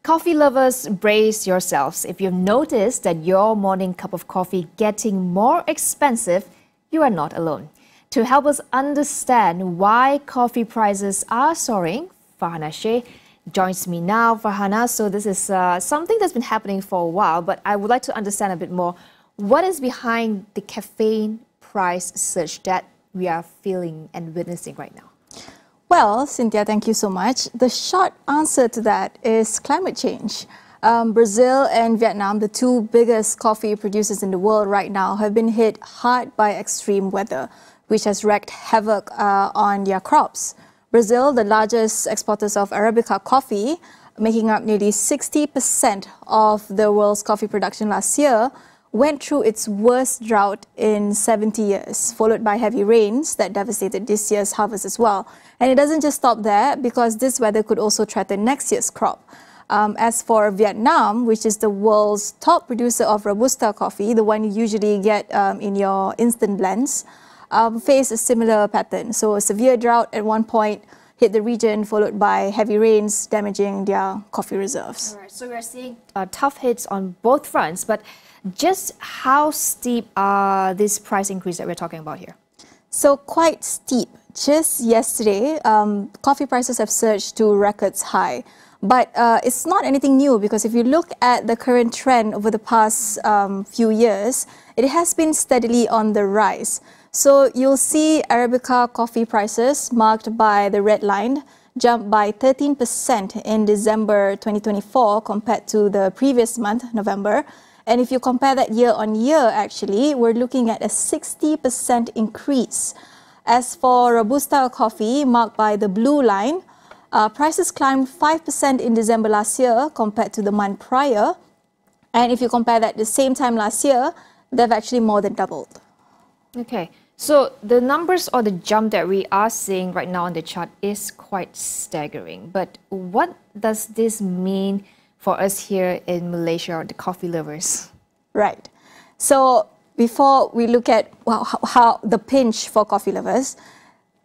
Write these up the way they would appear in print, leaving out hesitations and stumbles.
Coffee lovers, brace yourselves. If you've noticed that your morning cup of coffee getting more expensive, you are not alone. To help us understand why coffee prices are soaring, Farhana Sheikh joins me now. Farhana, so this is something that's been happening for a while, but I would like to understand a bit more. What is behind the caffeine price surge that we are feeling and witnessing right now? Well, Cynthia, thank you so much. The short answer to that is climate change. Brazil and Vietnam, the two biggest coffee producers in the world right now, have been hit hard by extreme weather, which has wreaked havoc on their crops. Brazil, the largest exporters of Arabica coffee, making up nearly 60% of the world's coffee production last year, went through its worst drought in 70 years, followed by heavy rains that devastated this year's harvest as well. And it doesn't just stop there, because this weather could also threaten next year's crop. As for Vietnam, which is the world's top producer of Robusta coffee, the one you usually get in your instant blends, faced a similar pattern. So a severe drought at one point hit the region, followed by heavy rains damaging their coffee reserves. All right, so we're seeing tough hits on both fronts, but just how steep are this price increase that we're talking about here? So quite steep. Just yesterday, coffee prices have surged to records high. But it's not anything new, because if you look at the current trend over the past few years, it has been steadily on the rise. So you'll see Arabica coffee prices marked by the red line jumped by 13% in December 2024 compared to the previous month, November. And if you compare that year on year, actually, we're looking at a 60% increase. As for Robusta coffee, marked by the blue line, prices climbed 5% in December last year compared to the month prior. And if you compare that the same time last year, they've actually more than doubled. Okay, so the numbers or the jump that we are seeing right now on the chart is quite staggering. But what does this mean for us here in Malaysia, the coffee lovers? Right. So before we look at how the pinch for coffee lovers,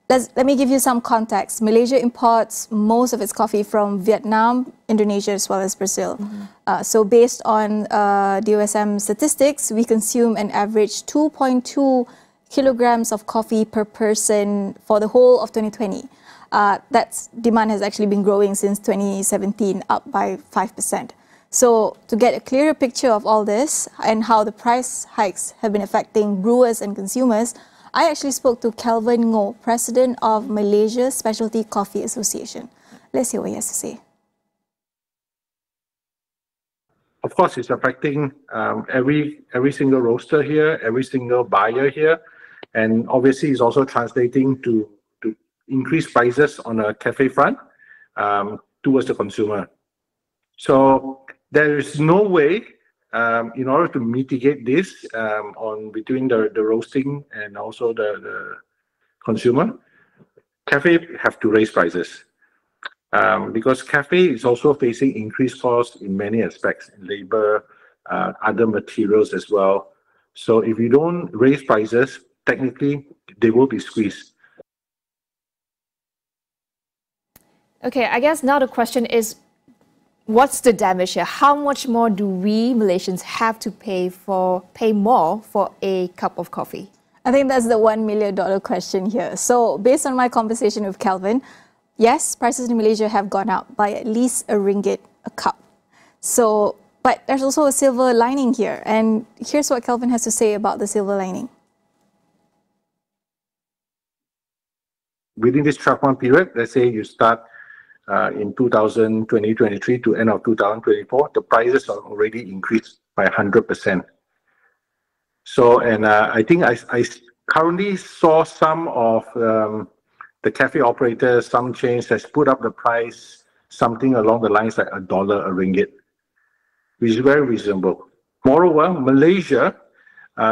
let me give you some context. Malaysia imports most of its coffee from Vietnam, Indonesia, as well as Brazil. So based on DOSM statistics, we consume an average 2.2 kilograms of coffee per person for the whole of 2020. That demand has actually been growing since 2017, up by 5%. So to get a clearer picture of all this and how the price hikes have been affecting brewers and consumers, I actually spoke to Kelvin Ngo, president of Malaysia Specialty Coffee Association. Let's hear what he has to say. Of course, it's affecting every single roaster here, every single buyer here, and obviously it's also translating to increased prices on a cafe front towards the consumer. So there is no way in order to mitigate this between the roasting and also the consumer, cafe have to raise prices because cafe is also facing increased costs in many aspects, in labor, other materials as well. So if you don't raise prices, technically they will be squeezed. Okay, I guess now the question is, what's the damage here? How much more do we Malaysians have to pay more for a cup of coffee? I think that's the $1 million question here. So based on my conversation with Kelvin, yes, prices in Malaysia have gone up by at least RM1 a cup. So, but there's also a silver lining here. And here's what Kelvin has to say about the silver lining. Within this 12-month period, let's say you start in 2023 to end of 2024, the prices are already increased by 100%. So, and I think I currently saw some of the cafe operators, some chains has put up the price something along the lines like $1 a ringgit, which is very reasonable. Moreover, Malaysia,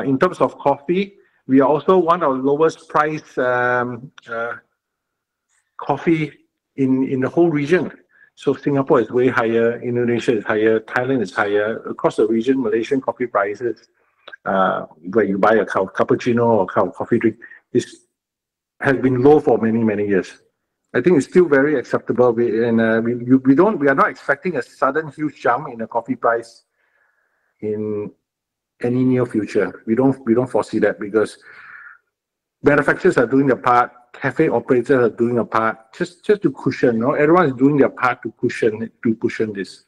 in terms of coffee, we are also one of the lowest priced coffee in the whole region. So Singapore is way higher, Indonesia is higher, Thailand is higher. Across the region, Malaysian coffee prices, where you buy a cappuccino or coffee drink, has been low for many, many years. I think it's still very acceptable. We are not expecting a sudden huge jump in the coffee price in any near future. We don't foresee that because manufacturers are doing their part, cafe operators are doing a part, just to cushion. No, everyone is doing their part to cushion this.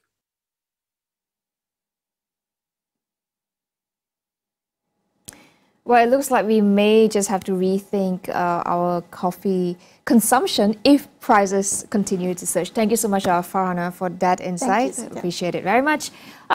Well, it looks like we may just have to rethink our coffee consumption if prices continue to surge. Thank you so much, Farhana, for that insight. Thank you, Cynthia. Appreciate it very much.